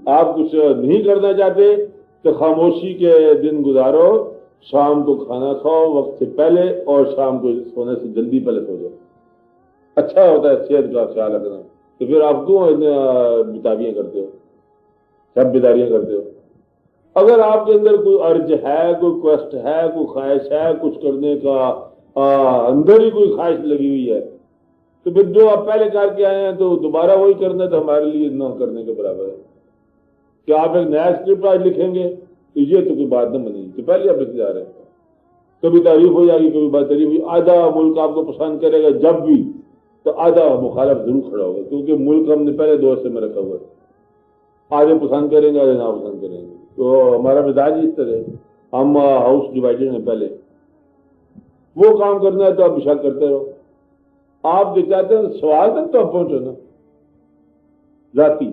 आप कुछ नहीं करना चाहते तो खामोशी के दिन गुजारो, शाम को खाना खाओ वक्त से पहले और शाम को सोने से जल्दी पहले सो जाओ। अच्छा होता है सेहत का ख्याल रखना। तो फिर आप क्यों बिताबियां करते हो, सब बेदारियां करते हो? अगर आपके अंदर कोई अर्ज है, कोई क्वेस्ट है, कोई ख्वाहिश है कुछ करने का, अंदर ही कोई ख्वाहिश लगी हुई है, तो फिर जो आप पहले करके आए हैं तो दोबारा वही करना तो हमारे लिए न करने के बराबर है। कि आप एक नया स्क्रिप्ट आज लिखेंगे तो ये तो कोई बात न बनेगी, तो पहले आप लिखते जा रहे हैं। कभी तारीफ हो जाएगी, कभी बात तारीफ हुई। आधा मुल्क आपको पसंद करेगा जब भी, तो आधा मुखालफ जरूर खड़ा होगा, क्योंकि मुल्क हमने पहले दौर से में रखा हुआ है। आधे पसंद करेंगे, आधे ना पसंद करेंगे। तो हमारा मिजाज इस तरह, हम हाउस डिवाइडेड है। पहले वो काम करना है तो आप विशाल करते रहो। आप जो चाहते हैं सवाल तक तो आप पहुंचो ना। जाती